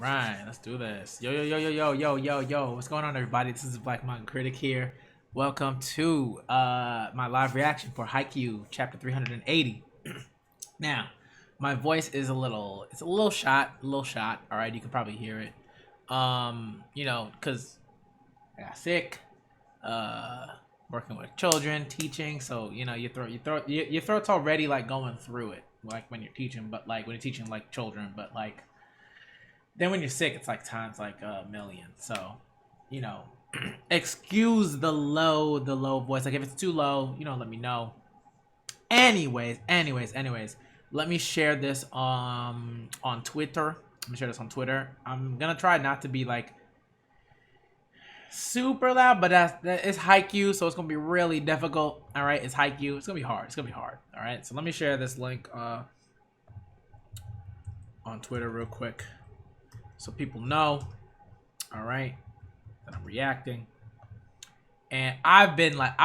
right, let's do this. Yo. What's going on, everybody? This is Black Mountain Critic here. Welcome to my live reaction for Haikyuu, chapter 380. Now, my voice is a little shot. All right, you can probably hear it. Cause I got sick. Working with children, teaching. So your throat's already like going through it, like when you're teaching, but like when you're teaching like children, but like. Then when you're sick, it's like times like a million. So, excuse the low voice. Like if it's too low, let me know. Anyways, let me share this on Twitter. Let me share this on Twitter. I'm gonna try not to be like super loud, but it's Haikyu, so it's gonna be really difficult. All right, it's Haikyu. It's gonna be hard. All right, so let me share this link on Twitter real quick. So people know, all right, that I'm reacting. And I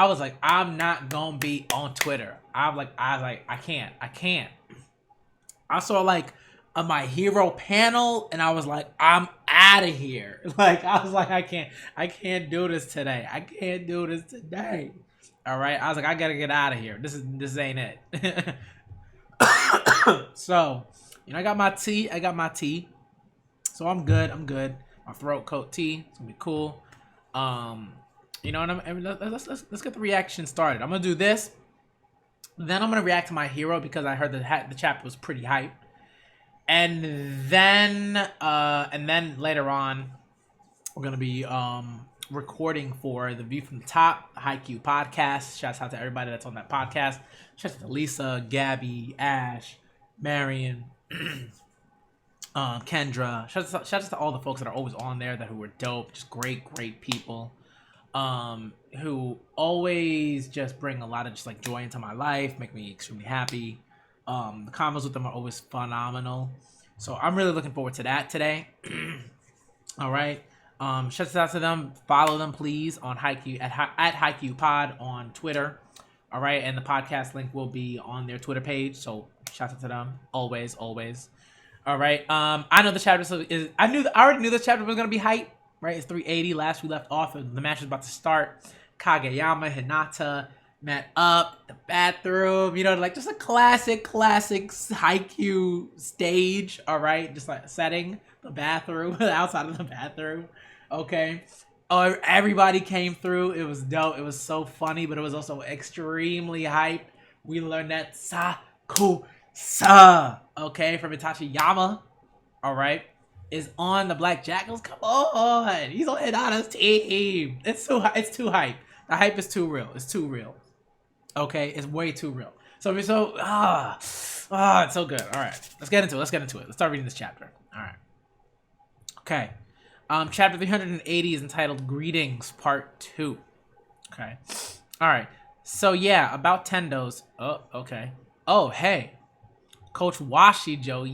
was like, I'm not gonna be on Twitter. I was like, I can't. I saw like a My Hero panel, and I was like, I'm out of here. Like I was like, I can't do this today. All right, I was like, I gotta get out of here. This ain't it. So, I got my tea. So I'm good. My throat coat tea. It's gonna be cool. Let's get the reaction started. I'm gonna do this. Then I'm gonna react to My Hero because I heard the chapter was pretty hype. And then later on, we're gonna be recording for the View from the Top Haikyuu podcast. Shouts out to everybody that's on that podcast. Shouts out to Lisa, Gabby, Ash, Marion. Kendra, shout out to all the folks that are always on there who are dope, just great people, who always just bring a lot of just like joy into my life, make me extremely happy. The comments with them are always phenomenal, so I'm really looking forward to that today. All right, shout out to them. Follow them please on Haikyuu at Haikyuu Pod on Twitter. All right, and the podcast link will be on their Twitter page, so shout out to them always. All right. I know the chapter I already knew this chapter was gonna be hype. Right. It's 380. Last we left off, the match was about to start. Kageyama, Hinata met up. The bathroom. Like just a classic Haikyuu stage. All right. Just like setting the bathroom outside of the bathroom. Okay. Oh, everybody came through. It was dope. It was so funny, but it was also extremely hype. We learned that okay, from Itachi Yama, all right, is on the Black Jackals. Come on, he's on Hinata's team. It's too hype. The hype is too real. It's too real. Okay, it's way too real. It's so good. All right, let's get into it. Let's start reading this chapter. All right. Okay. Chapter 380 is entitled Greetings Part 2. Okay. All right. So yeah, about Tendo's. Oh, okay. Oh, hey. Coach Washijo,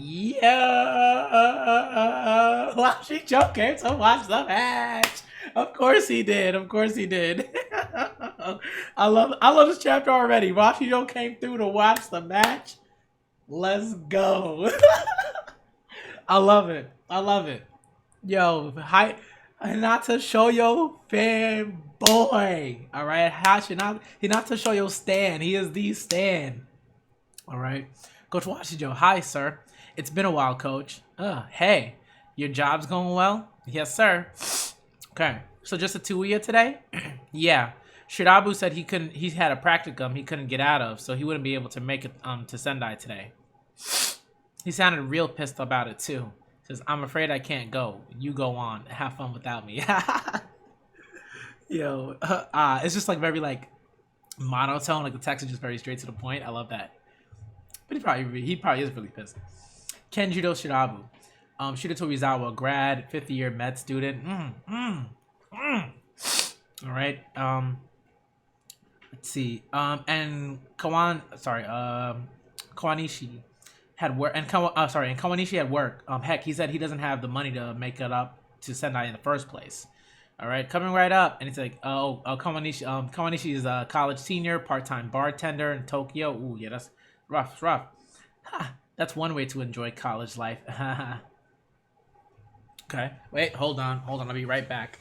Washijo came to watch the match. Of course he did. I love this chapter already. Washijo came through to watch the match. Let's go. I love it. Yo, Hinata Shoyo fanboy. All right, Hinata Shoyo stan. He is the stan. All right. Coach Washijo, hi, sir. It's been a while, coach. Hey, your job's going well? Yes, sir. Okay, so just the two of you today? Yeah. Shirabu said he had a practicum he couldn't get out of, so he wouldn't be able to make it to Sendai today. He sounded real pissed about it, too. Says, I'm afraid I can't go. You go on. Have fun without me. Yo, it's just like very like monotone. Like the text is just very straight to the point. I love that. But he probably is really pissed. Kenjiro Shirabu. Shirato Rizawa, grad, 5th year med student. All right. Let's see. And Kawanishi had work. And Kawanishi had work. Heck, he said he doesn't have the money to make it up to Sendai in the first place. All right, coming right up, and it's like, Kawanishi is a college senior, part-time bartender in Tokyo. Ooh, yeah, that's rough. Ha, that's one way to enjoy college life. Okay. Wait, hold on. Hold on. I'll be right back.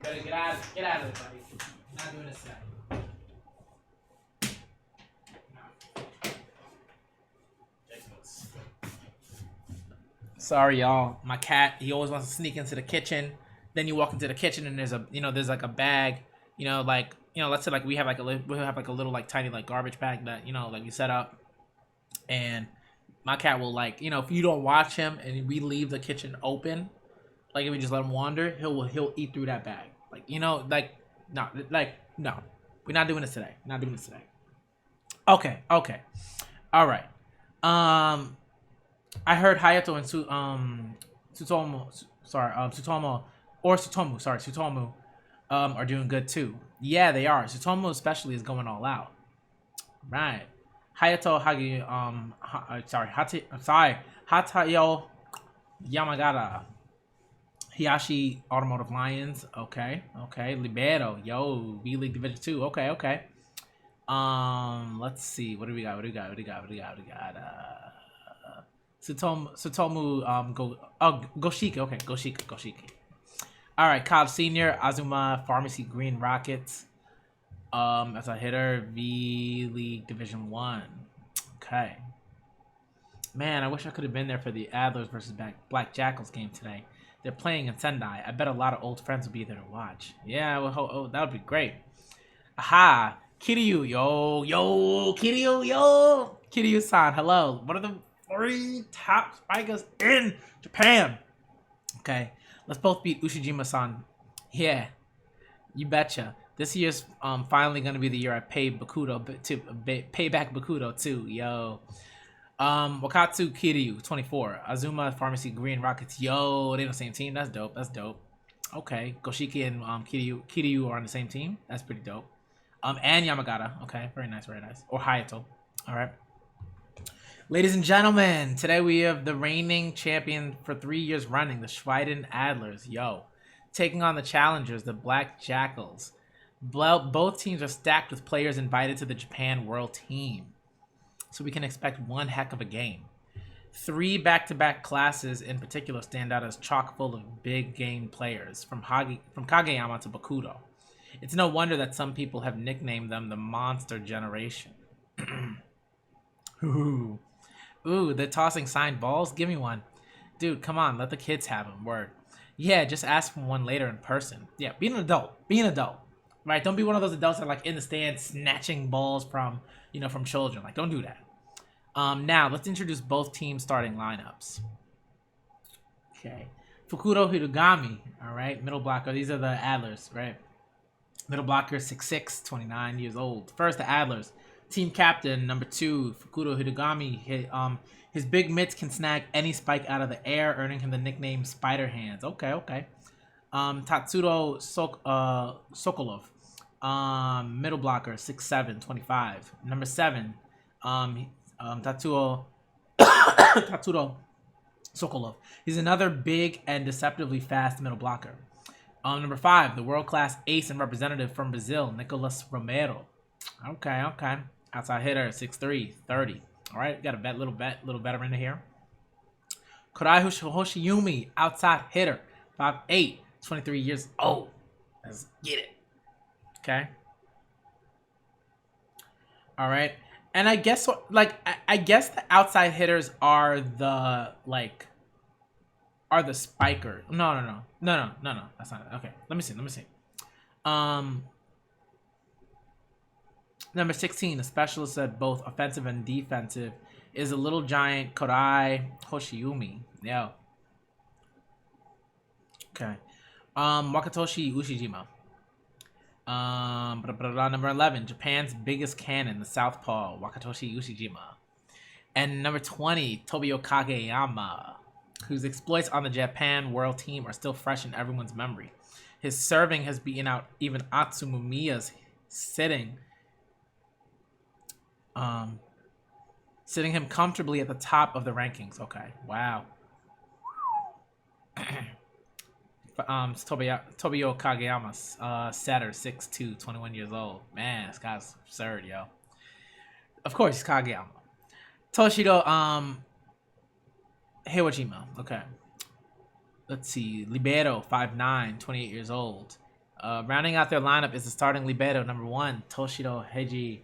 Better get out of it, buddy. Not doing this now. Sorry, y'all. My cat, he always wants to sneak into the kitchen. Then you walk into the kitchen and there's like a bag, let's say like we have like a little like tiny like garbage bag that, like we set up. And my cat will like, if you don't watch him and we leave the kitchen open, like if we just let him wander, he'll eat through that bag. Like, no. We're not doing this today. Okay. All right. I heard Hayato and Sutomu are doing good too. Yeah, they are. Sutomu especially is going all out. Right. Hayato Hatayo Yamagata. Hiyashi Automotive Lions. Okay. Libero. Yo, V League Division 2. Okay. Let's see. What do we got? Sutomu, Goshiki. Okay, Goshiki. All right, Cobb Senior, Azuma, Pharmacy Green Rockets. As a hitter, V League Division 1. Okay. Man, I wish I could have been there for the Adlers versus Black Jackals game today. They're playing in Sendai. I bet a lot of old friends will be there to watch. Yeah, that would be great. Aha! Kiryu, yo, Kiryu-san, hello. One of the 3 top spikers in Japan. Okay, let's both beat Ushijima-san. Yeah, you betcha. This year's finally gonna be the year I pay Bakudo to pay back Bakudo too. Yo, Wakatsu Kiryu 24, Azuma Pharmacy Green Rockets. Yo, they on the same team. That's dope. Okay, Goshiki and Kiryu are on the same team. That's pretty dope. And Yamagata. Okay, very nice. Or Hayato. All right. Ladies and gentlemen, today we have the reigning champion for 3 years running, the Schweiden Adlers. Yo, taking on the challengers, the Black Jackals. Both teams are stacked with players invited to the Japan World Team, so we can expect one heck of a game. 3 back-to-back classes in particular stand out as chock full of big game players, from Kageyama to Bakudo. It's no wonder that some people have nicknamed them the Monster Generation. Ooh, they're tossing signed balls? Give me one. Dude, come on, let the kids have them. Word. Yeah, just ask for one later in person. Yeah, be an adult. Right? Don't be one of those adults that are like in the stands snatching balls from children. Like, don't do that. Now, let's introduce both teams' starting lineups. Okay. Fukudo Hirugami, all right, middle blocker. These are the Adlers, right? Middle blocker, 6'6", 29 years old. First, the Adlers. Team captain, number 2, Fukudo Hirugami. His big mitts can snag any spike out of the air, earning him the nickname Spider Hands. Okay. Tatsuro Sokolov. Middle blocker, 6'7", 25. Number 7, Tatsuro Sokolov. He's another big and deceptively fast middle blocker. Number 5, the world-class ace and representative from Brazil, Nicolas Romero. Okay. Outside hitter, 6'3", 30. All right, we got a little veteran here. Korai Hoshiyumi, outside hitter, 5'8", 23 years old. Let's get it. Okay. All right. And I guess the outside hitters are the spiker. No. That's not it. Okay. Let me see. Number 16, a specialist at both offensive and defensive, is a little giant Korai Hoshiyumi. Yeah. Okay. Wakatoshi Ushijima. Number 11, Japan's biggest cannon, the southpaw, Wakatoshi Ushijima. And number 20, Tobio Kageyama, whose exploits on the Japan World Team are still fresh in everyone's memory. His serving has beaten out even Atsunomiya's sitting him comfortably at the top of the rankings. Okay, wow. Tobio Kageyama's setter, 6'2", 21 years old. Man, this guy's absurd, yo. Of course, he's Kageyama. Toshiro Heiwajima. Okay. Let's see. Libero, 5'9", 28 years old. Rounding out their lineup is the starting libero, number 1, Toshiro Heiji.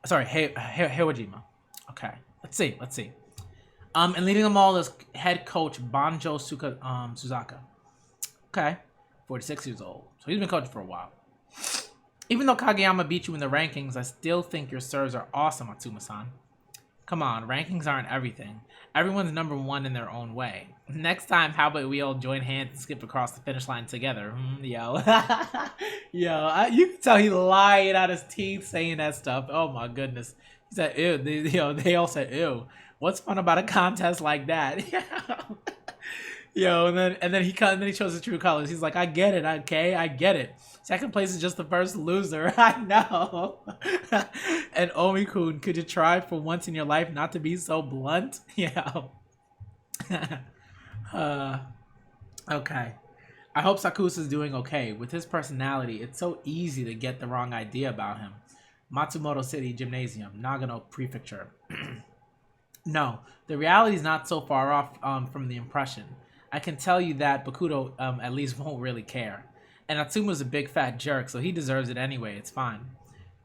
Sorry, Hewajima. Okay. Let's see. And leading them all is head coach Banjo Suzaka. Okay. 46 years old. So he's been coaching for a while. Even though Kageyama beat you in the rankings, I still think your serves are awesome, Atsuma-san. Come on, rankings aren't everything. Everyone's number 1 in their own way. Next time, how about we all join hands and skip across the finish line together? Yo. You can tell he lied out his teeth saying that stuff. Oh my goodness. He said, ew. They all said, ew. What's fun about a contest like that? And then he shows his true colors. He's like, I get it, okay? I get it. Second place is just the first loser. I know. And Omi-kun, could you try for once in your life not to be so blunt? Okay. I hope Sakusa's doing okay. With his personality, it's so easy to get the wrong idea about him. Matsumoto City Gymnasium, Nagano Prefecture. No, the reality is not so far off from the impression. I can tell you that Bakudo at least won't really care. And Atsuma's a big fat jerk, so he deserves it anyway. It's fine.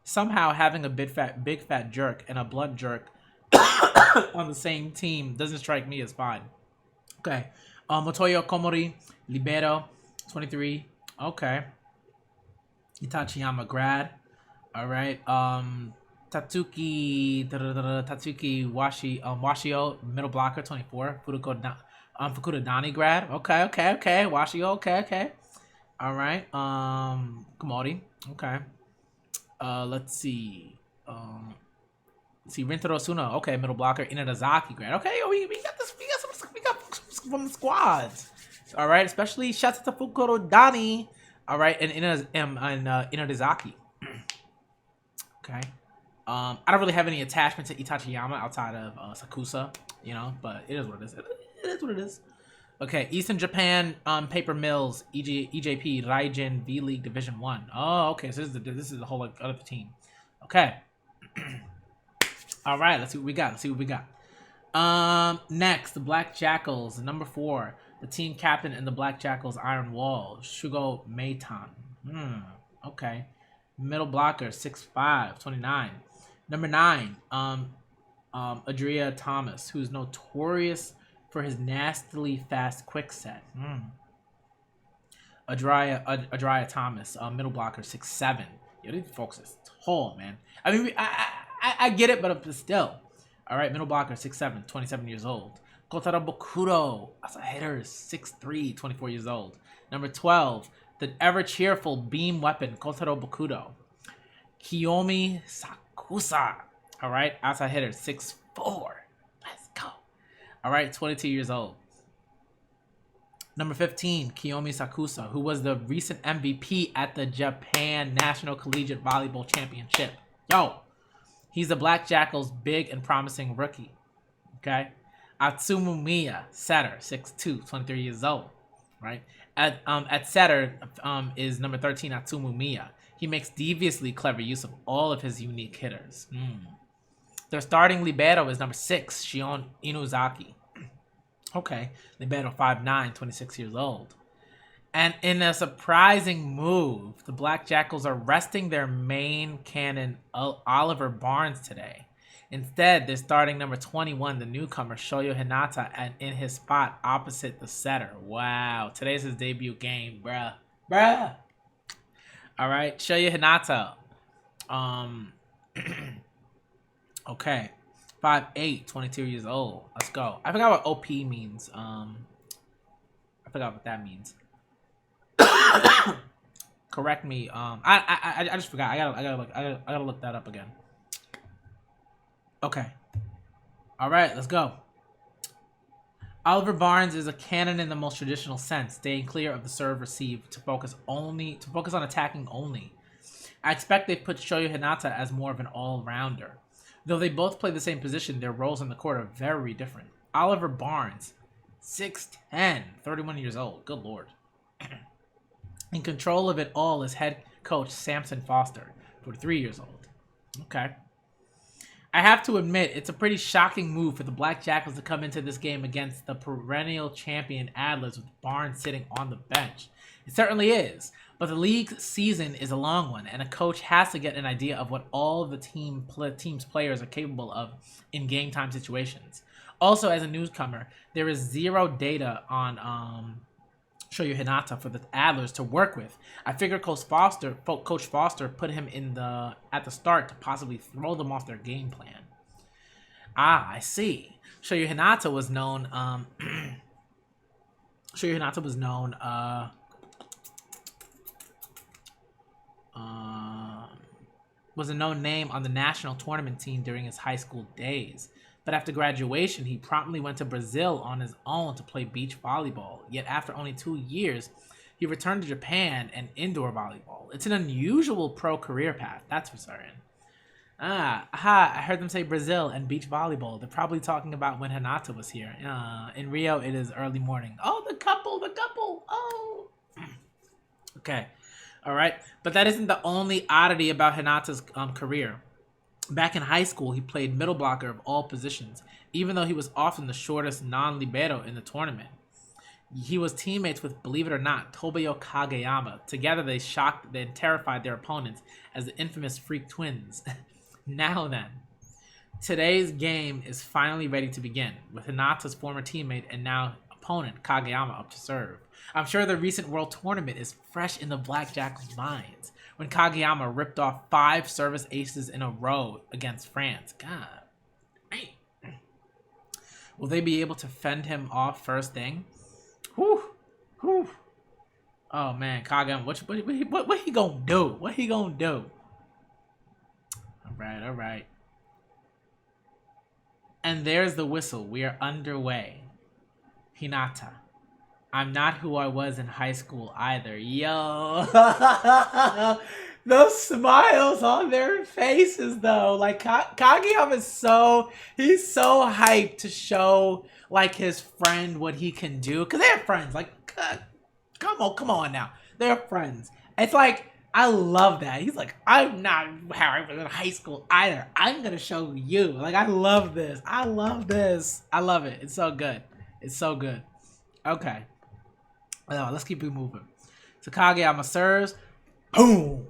Somehow having a big fat jerk and a blunt jerk on the same team doesn't strike me as fine. Okay. Motoyo Komori, Libero, 23. Okay. Itachiyama grad. All right. Tatsuki Washio, middle blocker, 24. Fukuda Dani grad. Okay. Washio, okay. All right. Komori. Okay. Let's see. Rintaro Suna. Okay, middle blocker. Inadazaki grad. Okay, we got this. We got some from the squads. All right, especially shouts to Fukuda Dani. All right, and Inadazaki. Okay. I don't really have any attachment to Itachiyama outside of Sakusa, but it is what it is. It is what it is. Okay, Eastern Japan Paper Mills, EJP, Raijin, V-League Division 1. Oh, okay, so this is the whole other team. Okay. All right, let's see what we got. Next, the Black Jackals, number 4. The team captain in the Black Jackals Iron Wall, Shugo Meitan. Okay. Middle blocker, 6'5", 29. Number 9, Adria Thomas, who's notorious for his nastily fast quick set. Adria Thomas, middle blocker, 6'7". These folks are tall, man. I mean, I get it, but still. All right, middle blocker, 6'7", 27 years old. Kotaro Bokudo, as a hitter, 6'3", 24 years old. Number 12, the ever-cheerful beam weapon, Kotaro Bokudo. Kiyomi Sakusa, all right, outside hitter, 6'4". Let's go. All right, 22 years old. Number 15, Kiyomi Sakusa, who was the recent MVP at the Japan National Collegiate Volleyball Championship. He's the Black Jackals' big and promising rookie. Okay. Atsumu setter, 6'2", 23 years old. Right. At setter is number 13, Atsumu. He makes deviously clever use of all of his unique hitters. Their starting libero is number 6, Shion Inuzaki. Okay, libero 5'9", 26 years old. And in a surprising move, the Black Jackals are resting their main cannon, Oliver Barnes, today. Instead, they're starting number 21, the newcomer, Shoyo Hinata, in his spot opposite the setter. Wow, today's his debut game, bruh. All right, Shoyo Hinata. Okay, 5'8", 22 years old. Let's go. I forgot what OP means. I forgot what that means. Correct me. I just forgot. I gotta look that up again. Okay. All right, let's go. Oliver Barnes is a cannon in the most traditional sense, staying clear of the serve receive to focus on attacking only. I expect they've put Shoyo Hinata as more of an all-rounder. Though they both play the same position, their roles on the court are very different. Oliver Barnes, 6'10", 31 years old. Good lord. In control of it all is head coach Samson Foster, 43 years old. Okay. I have to admit, it's a pretty shocking move for the Black Jackals to come into this game against the perennial champion Adlers with Barnes sitting on the bench. It certainly is, but the league season is a long one, and a coach has to get an idea of what all of the team's players are capable of in game time situations. Also, as a newcomer, there is zero data on Shoyu Hinata for the Adlers to work with. I figure Coach Foster put him at the start to possibly throw them off their game plan. Ah, I see. Shoyu Hinata was known. Shoyu Hinata was known. Was a known name on the national tournament team during his high school days. But after graduation, he promptly went to Brazil on his own to play beach volleyball. Yet after only 2 years, he returned to Japan and indoor volleyball. It's an unusual pro career path, that's for certain. I heard them say Brazil and beach volleyball. They're probably talking about when Hinata was here. In Rio, it is early morning. Oh, the couple. Oh. Okay. All right. But that isn't the only oddity about Hinata's career. Back in high school, he played middle blocker of all positions, even though he was often the shortest non-libero in the tournament. He was teammates with, believe it or not, Tobayo Kageyama. Together, they shocked and terrified their opponents as the infamous Freak Twins. Now then, today's game is finally ready to begin, with Hinata's former teammate and now opponent, Kageyama, up to serve. I'm sure the recent World Tournament is fresh in the Black Jackals' minds, when Kageyama ripped off 5 service aces in a row against France. God. Man. Will they be able to fend him off first thing? Whew. Oh man, Kageyama, what he gonna do? What he gonna do? All right. And there's the whistle. We are underway. Hinata. I'm not who I was in high school either. Yo. Those smiles on their faces though. Like Kageyama is he's so hyped to show like his friend what he can do. Cause they're friends. Like come on now. They're friends. It's like I love that. He's like, I'm not how I was in high school either. I'm gonna show you. Like I love this. I love it. It's so good. Okay. Let's keep it moving. So Kageyama serves. Boom.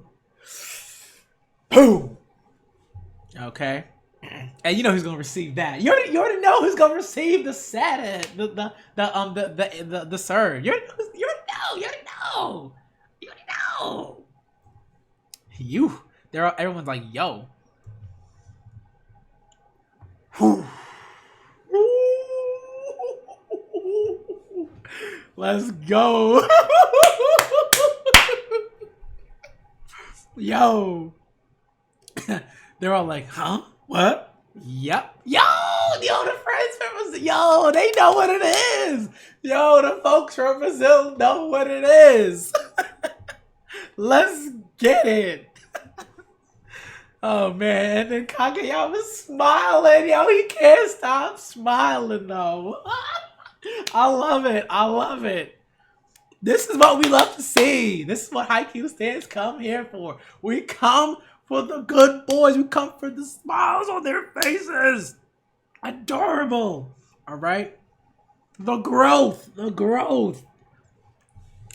Okay. And you know who's gonna receive that. You already know who's gonna receive the set. The serve. You already know. Everyone's like, yo. Let's go. Yo. They're all like, huh? What? Yep. Yo, the friends from Brazil. Yo, they know what it is. Yo, the folks from Brazil know what it is. Let's get it. Oh man, and then Kageyama's smiling. Yo, he can't stop smiling though. I love it. This is what we love to see. This is what Haikyuu stands come here for. We come for the good boys. We come for the smiles on their faces. Adorable. All right. The growth.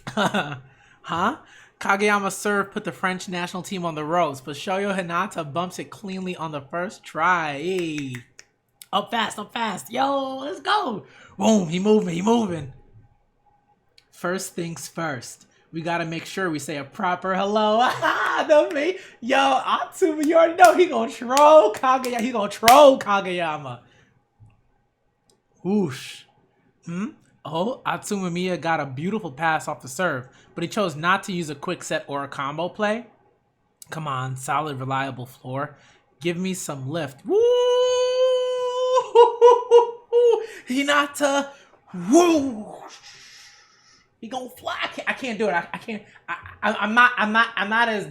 Huh? Kageyama's serve put the French national team on the ropes, but Shoyo Hinata bumps it cleanly on the first try. Hey. Up fast. Yo, let's go. Boom, he moving. First things first. We gotta make sure we say a proper hello. Yo, Atsuma, you already know he gonna troll Kageyama. Whoosh. Oh, Atsuma Miya got a beautiful pass off the serve, but he chose not to use a quick set or a combo play. Come on, solid, reliable floor. Give me some lift. Woo! Hinata. Woo! He gonna fly. I can't do it. I can't. I'm not as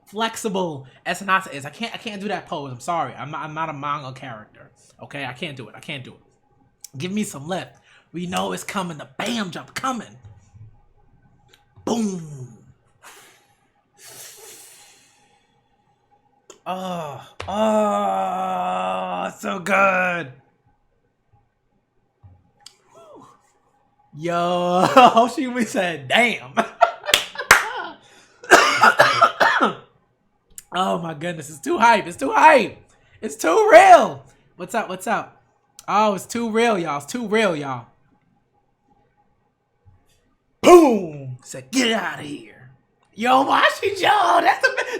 flexible as Hinata is. I can't do that pose. I'm sorry. I'm not a manga character. Okay, I can't do it. Give me some lift. We know it's coming. The bam jump coming. Boom. So good. Yo, she said, damn. Oh my goodness, it's too hype. It's too hype. It's too real. What's up? What's up? Oh, it's too real, y'all. It's too real, y'all. Boom! Said, get out of here. Yo, Washi Joe,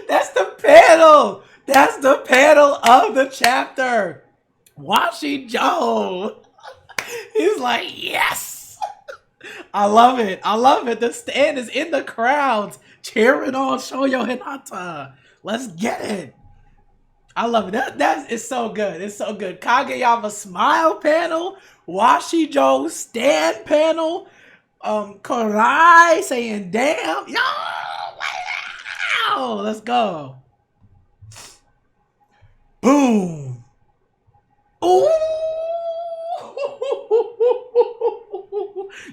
that's the panel. That's the panel of the chapter. Washi Joe. He's like, yes. I love it. I love it. The stand is in the crowd cheering on Shoyo Hinata. Let's get it. I love it. That is so good. It's so good. Kageyama smile panel, Washi Joe stand panel, Korai saying damn. Yo, wow. Let's go. Boom. Ooh.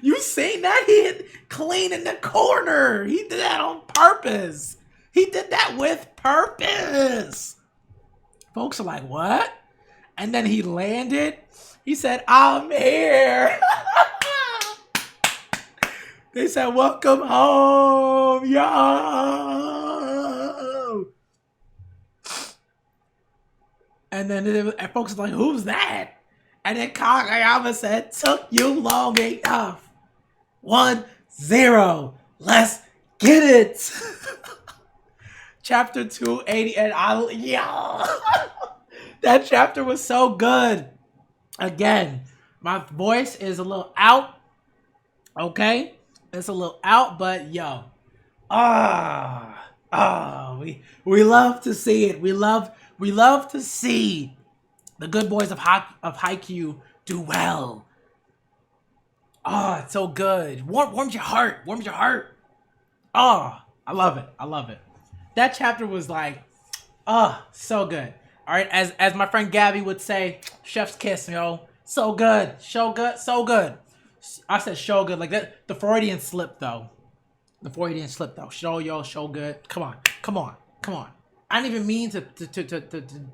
You seen that? He hit clean in the corner. He did that on purpose. He did that with purpose. Folks are like, what? And then he landed. He said, I'm here. They said, welcome home, yo. And then folks are like, who's that? And then Kageyama said, took you long enough. 1-0. Let's get it. Chapter 280. And that chapter was so good. Again, my voice is a little out. Okay? It's a little out, but yo. We love to see it. We love to see the good boys of Haikyuu do well. It's so good. Warms your heart. Warms your heart. I love it. I love it. That chapter was like, so good. All right, as my friend Gabby would say, chef's kiss, yo. So good. So good. So good. I said so good. Like that. The Freudian slip, though. Show good. Come on. I didn't even mean to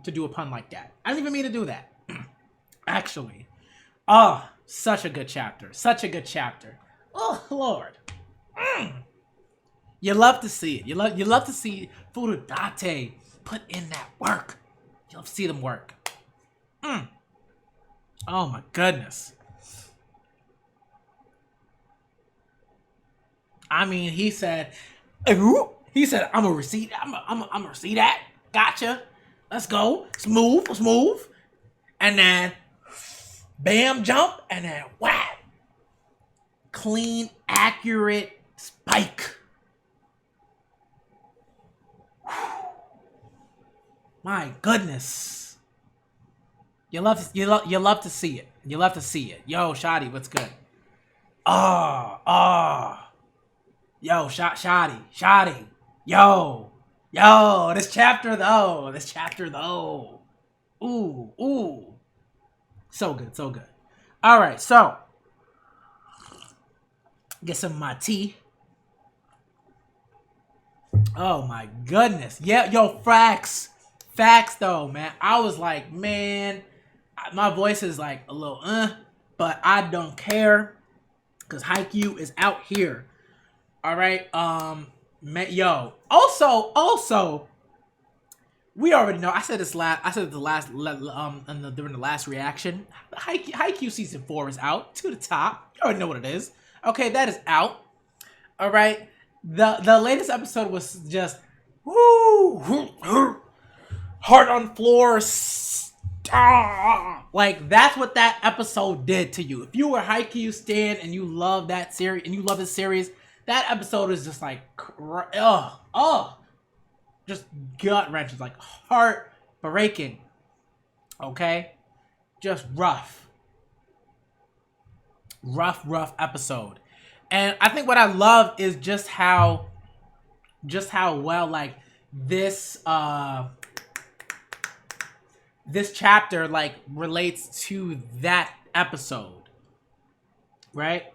do a pun like that. I didn't even mean to do that. Actually. Such a good chapter. Oh, Lord. You love to see it. You love to see Furudate put in that work. You love to see them work. Oh my goodness. I mean, he said, I'm gonna receive that. Gotcha. Let's go. Let's move. And then bam, jump, and then whap. Clean, accurate spike. My goodness. You love to see it. You love to see it. Yo, Shadi, what's good? Yo, Shadi. Yo, this chapter though. Ooh. So good. All right, so get some of my tea. Oh my goodness. Yeah, yo, facts though, man. I was like, man, my voice is like a little but I don't care because Haikyu is out here. All right, yo. Also, we already know. I said during the last reaction. Haikyu season 4 is out to the top. You already know what it is. Okay, that is out. All right. The latest episode was just heart on floor. Like that's what that episode did to you. If you were Haikyu stan and you love that series and you love this series, that episode is just like just gut wrenches, like heart breaking. Okay, just rough episode. And I think what I love is just how well like this chapter like relates to that episode, right?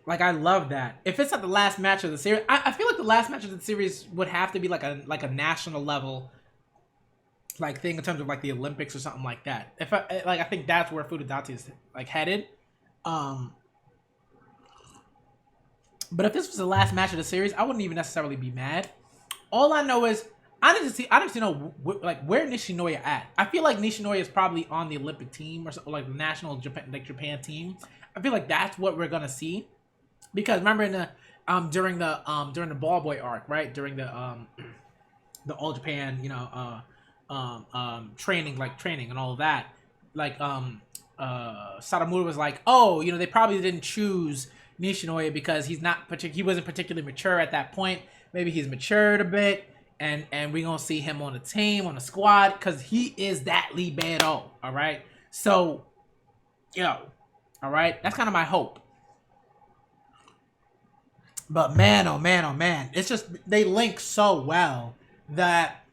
Like I love that. If it's at the last match of the series, I feel like the last match of the series would have to be like a national level like thing in terms of like the Olympics or something like that. If I think that's where Furudate is like headed. Um, but if this was the last match of the series, I wouldn't even necessarily be mad. All I know is I need to know like where Nishinoya at. I feel like Nishinoya is probably on the Olympic team or something, like the national Japan team. I feel like that's what we're gonna see, because remember in the during the ball boy arc, right, during the All Japan, training and all of that, like Satomura was like, oh, they probably didn't choose Nishinoya because he wasn't particularly mature at that point. Maybe he's matured a bit, and we're gonna see him on the team, on the squad, because he is that libero. All right, so all right, that's kind of my hope. But man, oh man, oh man, it's just they link so well that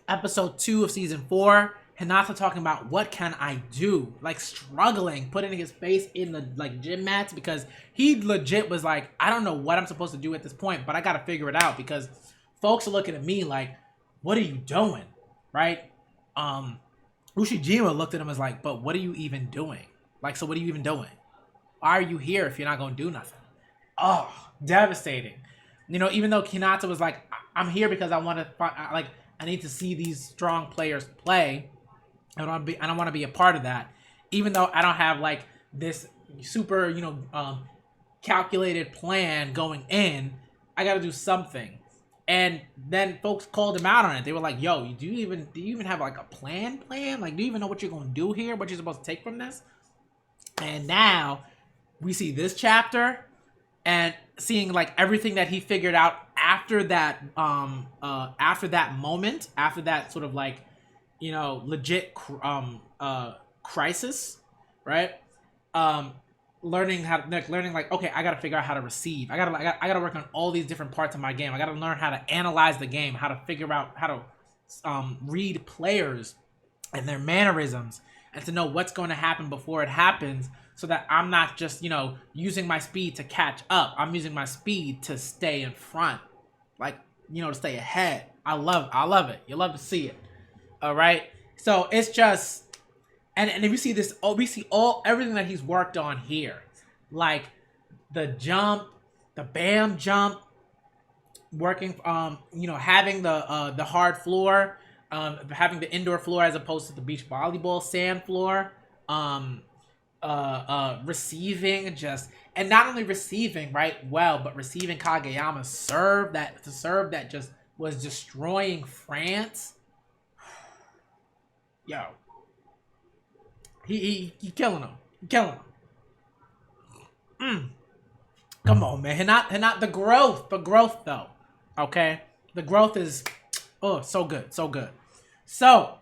episode 2 of season 4, Hinata talking about what can I do, like struggling, putting his face in the like gym mats, because he legit was like, I don't know what I'm supposed to do at this point, but I gotta figure it out because folks are looking at me like, what are you doing, right? Ushijima looked at him as like, but what are you even doing? Like, so what are you even doing? Why are you here if you're not gonna do nothing? Oh, devastating. Even though Hinata was like, I'm here because I want to, I need to see these strong players play. I don't want to be a part of that. Even though I don't have like this super, calculated plan going in, I got to do something. And then folks called him out on it. They were like, yo, do you even have like a plan? Like, do you even know what you're going to do here? What you're supposed to take from this? And now we see this chapter and seeing like everything that he figured out after that moment, after that sort of like, legit crisis, right? Learning like, okay, I gotta figure out how to receive. I gotta work on all these different parts of my game. I gotta learn how to analyze the game, how to figure out how to read players and their mannerisms, and to know what's going to happen before it happens, so that I'm not just, using my speed to catch up. I'm using my speed to stay in front, like, to stay ahead. I love it. You love to see it. All right. So it's just, and we see this, everything that he's worked on here, like the jump, the bam jump, working, having the hard floor, having the indoor floor as opposed to the beach volleyball sand floor, receiving, and not only receiving but receiving Kageyama's serve that just was destroying France. Yo, he killing him. Come on, man. Not the growth though. Okay, the growth is so good. So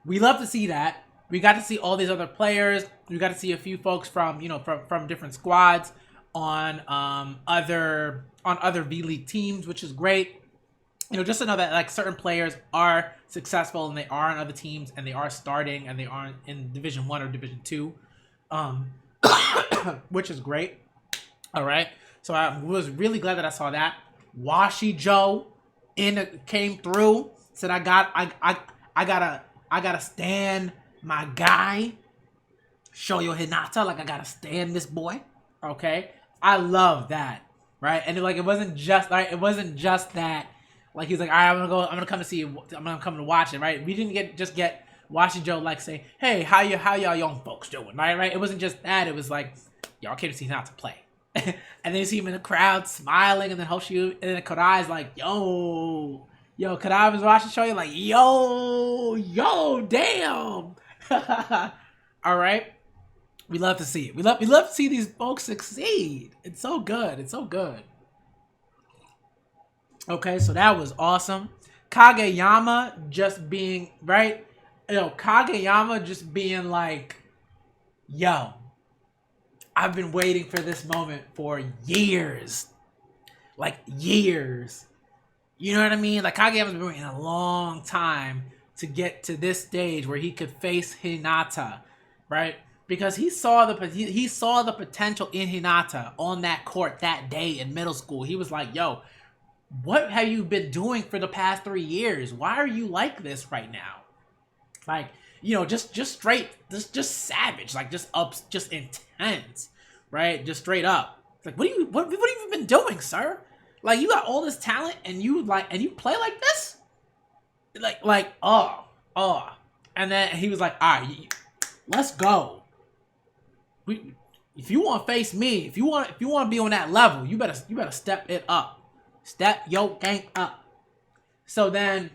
we love to see that. We got to see all these other players. We got to see a few folks from from different squads on other V League teams, which is great. Just to know that like certain players are successful and they are on other teams and they are starting and they aren't in Division 1 or Division 2, which is great. All right, so I was really glad that I saw that. Washi Joe came through, said I gotta stand my guy, Shoyo Hinata, like I gotta stand this boy. Okay, I love that, right? And it wasn't just that. Like he's like, all right, I'm gonna come to see you. I'm gonna come to watch it, right? We didn't get Washi Joe like say, hey, how y'all young folks doing, right? It wasn't just that. It was like, y'all came to see Hinata play, and then you see him in the crowd smiling, and then Hoshio, and then Kodai's like, yo, Kodai was watching show you like, yo, damn. All right, we love to see it. We love to see these folks succeed. It's so good. Okay, so that was awesome. Kageyama just being right. Kageyama just being like, yo, I've been waiting for this moment for years. Like years. You know what I mean? Like Kageyama's been waiting a long time to get to this stage where he could face Hinata, right? Because he saw the potential in Hinata on that court that day in middle school. He was like, yo, what have you been doing for the past 3 years? Why are you like this right now? Like, just straight, just savage, like just ups, just intense, right? Just straight up. It's like, what have you been doing, sir? Like, you got all this talent, and you play like this, oh. And then he was like, all right, let's go. If you want to face me, if you want to be on that level, you better step it up, step your game up. So then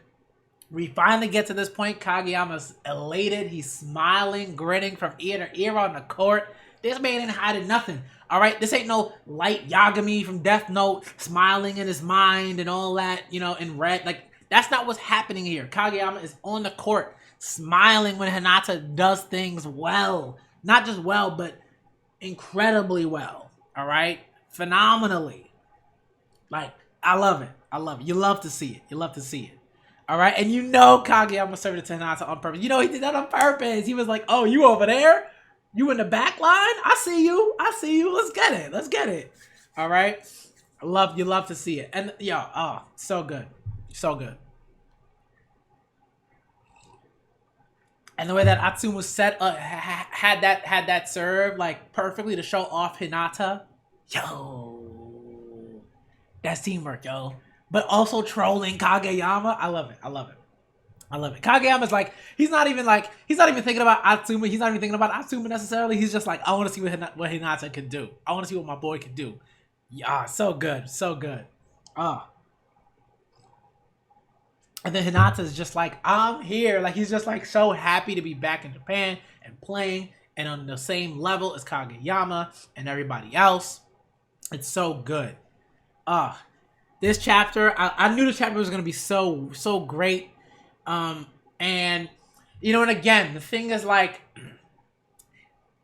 we finally get to this point. Kageyama's elated. He's smiling, grinning from ear to ear on the court. This man ain't hiding nothing. All right, this ain't no light Yagami from Death Note smiling in his mind and all that, in red. Like, that's not what's happening here. Kageyama is on the court, smiling when Hinata does things well. Not just well, but incredibly well. All right, phenomenally. Like, I love it. You love to see it. All right, and Kageyama served it to Hinata on purpose. He did that on purpose. He was like, "Oh, you over there? You in the back line? I see you. Let's get it. All right, you love to see it, and so good. And the way that Atsumu was set had that serve like perfectly to show off Hinata. Yo, that's teamwork, yo. But also trolling Kageyama. I love it. Kageyama's like, he's not even thinking about Atsumu. He's not even thinking about Atsumu necessarily. He's just like, I want to see what Hinata can do. I want to see what my boy can do. Yeah, so good. And then Hinata's just like, I'm here. Like, he's just like so happy to be back in Japan and playing and on the same level as Kageyama and everybody else. It's so good. This chapter, I knew this chapter was going to be so great. And again, the thing is, like,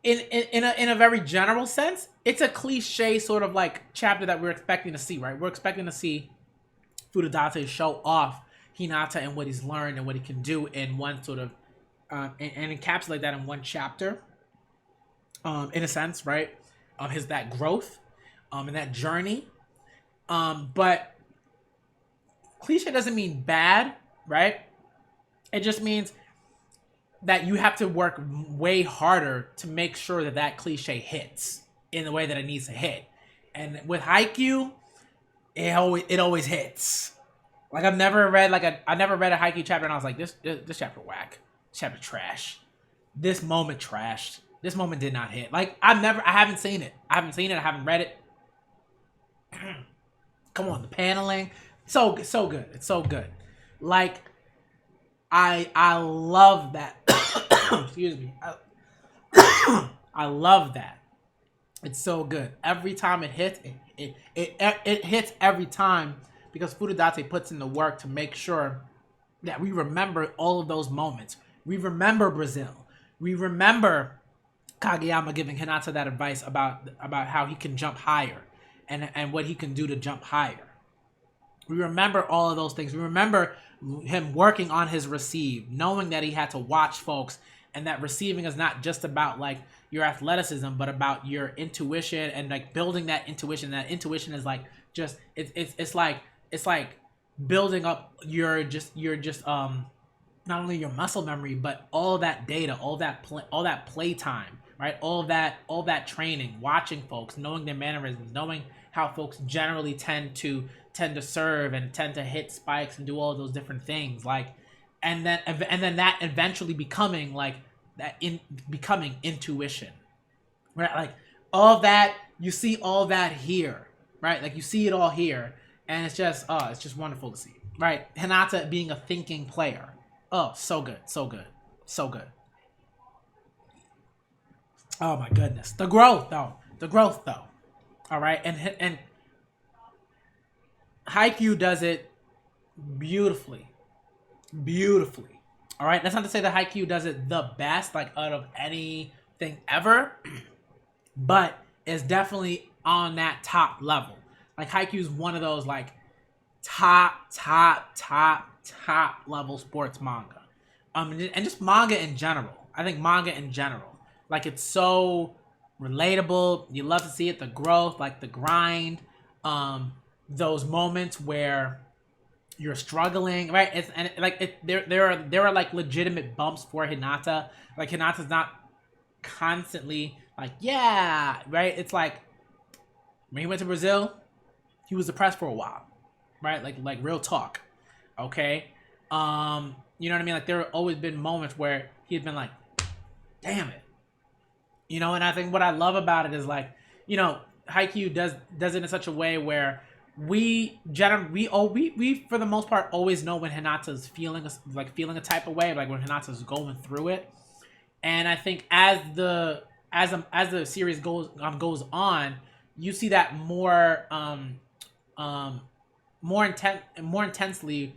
in a very general sense, it's a cliche sort of like chapter that we're expecting to see, right? We're expecting to see Furudate show off Hinata and what he's learned and what he can do in one sort of and encapsulate that in one chapter, in a sense, right? His that growth, and that journey. But cliche doesn't mean bad, right? It just means that you have to work way harder to make sure that cliche hits in the way that it needs to hit. And with Haikyuu, it always hits. Like, I never read a Haikyuu chapter and I was like, this chapter whack. This chapter trash. This moment trashed. This moment did not hit. Like, I haven't seen it. I haven't read it. Come on, the paneling. So good. It's so good. Like, I love that. Excuse me. I love that. It's so good. Every time it hits, it hits every time, because Furudate puts in the work to make sure that we remember all of those moments. We remember Brazil. We remember Kageyama giving Hinata that advice about how he can jump higher and what he can do to jump higher. We remember all of those things. We remember him working on his receive, knowing that he had to watch folks, and that receiving is not just about like your athleticism, but about your intuition and like building that intuition. That intuition is like just it's like building up your not only your muscle memory, but all that data, all that play time, right? All that training, watching folks, knowing their mannerisms, knowing how folks generally tend to serve and tend to hit spikes and do all those different things, like, and then that eventually becoming like that becoming intuition, right? Like, all that, you see all that here, right? Like, you see it all here, and it's just wonderful to see, right? Hinata being a thinking player. Oh, so good. Oh my goodness, the growth though. All right, and Haikyuu does it beautifully. All right, that's not to say that Haikyuu does it the best, like, out of anything ever, but it's definitely on that top level. Like, Haikyuu is one of those like top level sports manga, and just manga in general. I think manga in general, like, it's so relatable. You love to see it, the growth, like the grind, those moments where you're struggling, right? There are like legitimate bumps for Hinata. Like Hinata's not constantly like, yeah, right? It's like when he went to Brazil, he was depressed for a while, right? Like real talk. Okay. You know what I mean? Like there have always been moments where he'd been like, damn it. You know, and I think what I love about it is like, you know, Haikyuu does it in such a way where we for the most part always know when Hinata's feeling a type of way, like when Hinata's going through it. And I think as the series goes on, you see that um more intensely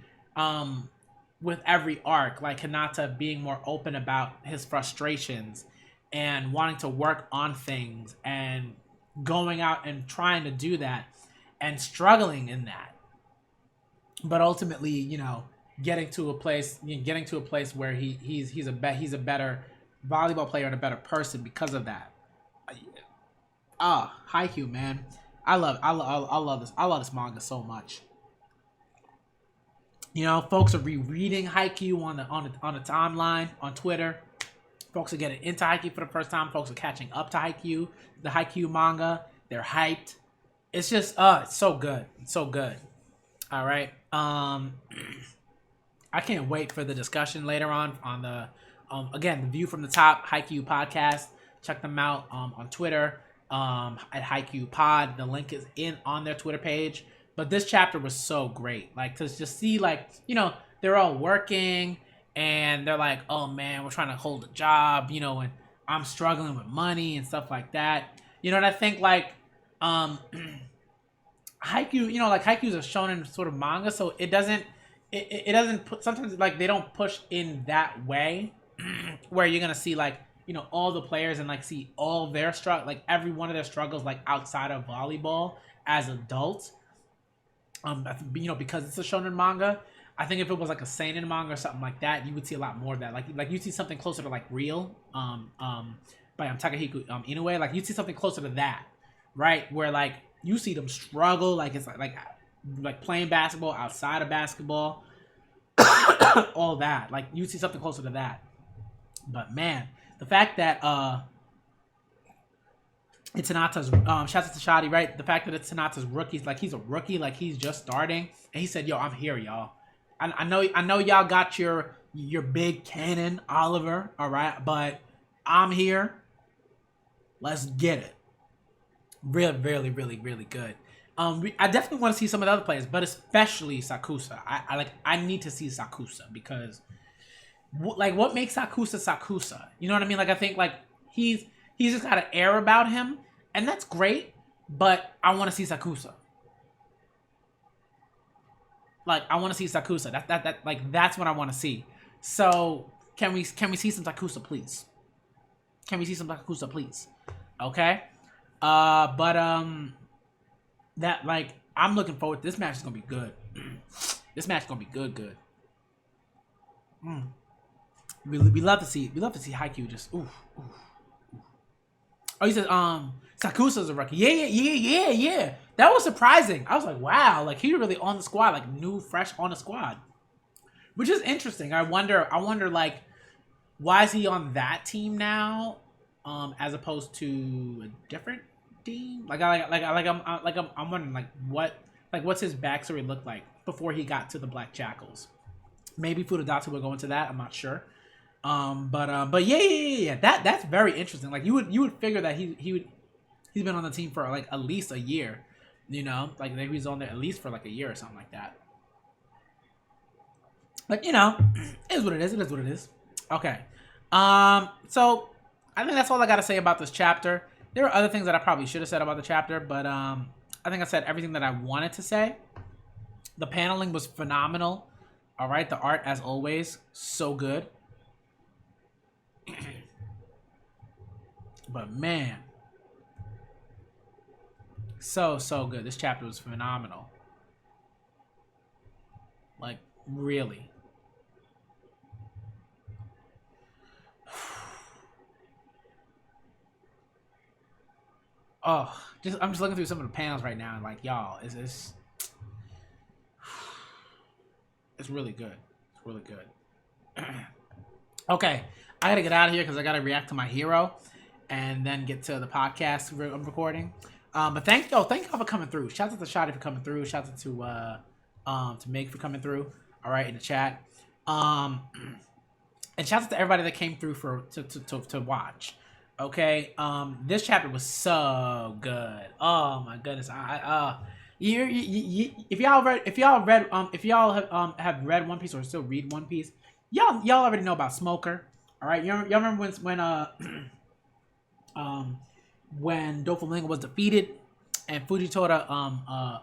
with every arc, like Hinata being more open about his frustrations and wanting to work on things and going out and trying to do that and struggling in that, but ultimately, you know, getting to a place where he's a better volleyball player and a better person because of that. Haikyuu, man, I love this manga so much. You know, folks are rereading Haikyuu on the timeline on Twitter. Folks are getting into Haikyuu for the first time. Folks are catching up to Haikyuu, the Haikyuu manga. They're hyped. It's just it's so good. It's so good. All right. I can't wait for the discussion later on the again, the View from the Top Haikyuu podcast. Check them out on Twitter at Haikyuu Pod. The link is on their Twitter page. But this chapter was so great. Like to just see, like, you know, they're all working and they're like, oh man, we're trying to hold a job, you know, and I'm struggling with money and stuff like that. You know, and I think like Haikyuu, you know, like Haikyuu's a shonen sort of manga, so it doesn't put, sometimes like they don't push in that way where you're gonna see like, you know, all the players and like see all their struggle, like every one of their struggles, like outside of volleyball as adults. You know, because it's a shonen manga. I think if it was like a seinen manga or something like that, you would see a lot more of that. Like you see something closer to like Real, by Takahiko Inoue. Like you see something closer to that, right? Where like you see them struggle, like it's like playing basketball outside of basketball, all that. Like you see something closer to that. But man, the fact that it's Hinata's shout out to Shadi, right? The fact that it's Hinata's rookies, like he's a rookie, like he's just starting, and he said, "Yo, I'm here, y'all. I know y'all got your big cannon, Oliver, all right, but I'm here. Let's get it." Really, really, really good. I definitely want to see some of the other players, but especially Sakusa. I need to see Sakusa because, like, what makes Sakusa Sakusa? You know what I mean? Like, I think like he's just got an air about him, and that's great. But I want to see Sakusa. Like, I want to see Sakusa. That's what I want to see. So can we see some Sakusa, please? Can we see some Sakusa, please? Okay. That like I'm looking forward. This match is gonna be good. This match is gonna be good. We love to see Haikyuu just oof. Oh, he says Sakusa's a rookie. Yeah. That was surprising. I was like, wow, like he really on the squad, like new, fresh on the squad, which is interesting. I wonder, like, why is he on that team now, as opposed to a different team? I'm wondering, like what's his backstory look like before he got to the Black Jackals? Maybe Fudadatu will go into that. I'm not sure. But yeah. That's very interesting. Like you would figure that he's been on the team for like at least a year, you know, like maybe he's on there at least for like a year or something like that. But you know, it is what it is. It is what it is. Okay. So I think that's all I got to say about this chapter. There are other things that I probably should have said about the chapter, but I think I said everything that I wanted to say. The paneling was phenomenal. All right, the art as always, so good. But man, so good. This chapter was phenomenal. Like really. Oh, I'm just looking through some of the panels right now, and like y'all, is this? It's really good. It's really good. Okay, I gotta get out of here because I gotta react to my hero, and then get to the podcast I'm recording. But thank y'all for coming through. Shout out to Shotty for coming through. Shout out to Meg for coming through. All right, in the chat. Um, and shout out to everybody that came through to watch. Okay, this chapter was so good. Oh my goodness, if y'all have read One Piece or still read One Piece, y'all already know about Smoker. All right, y'all remember when Doflamingo was defeated and Fujitora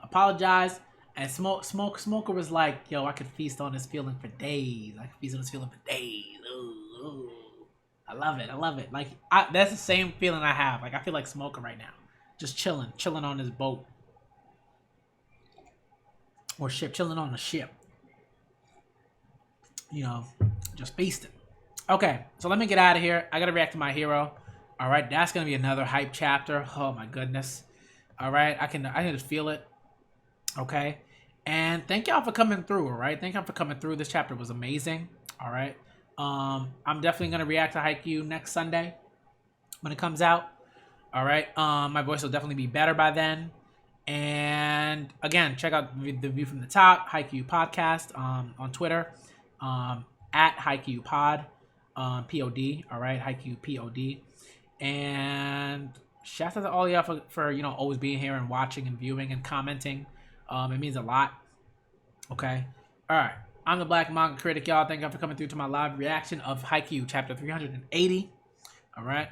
apologized, and Smoker was like, yo, I could feast on this feeling for days. I could feast on this feeling for days. Ooh, ooh. I love it. Like, that's the same feeling I have. Like, I feel like Smoker right now, just chilling on his boat or ship, chilling on the ship. You know, just feasting. Okay, so let me get out of here. I gotta react to my hero. All right, that's gonna be another hype chapter. Oh my goodness. All right, I can just feel it. Okay, and thank y'all for coming through. All right, thank y'all for coming through. This chapter was amazing. All right, I'm definitely gonna react to Haikyuu next Sunday when it comes out. All right, my voice will definitely be better by then. And again, check out the view from the top, Haikyuu podcast on Twitter, at Haikyuu pod, pod. All right, Haikyuu pod. And shout out to all y'all for always being here and watching and viewing and commenting. It means a lot. Okay. All right. I'm the Black Manga Critic, y'all. Thank y'all for coming through to my live reaction of Haikyuu chapter 380. All right.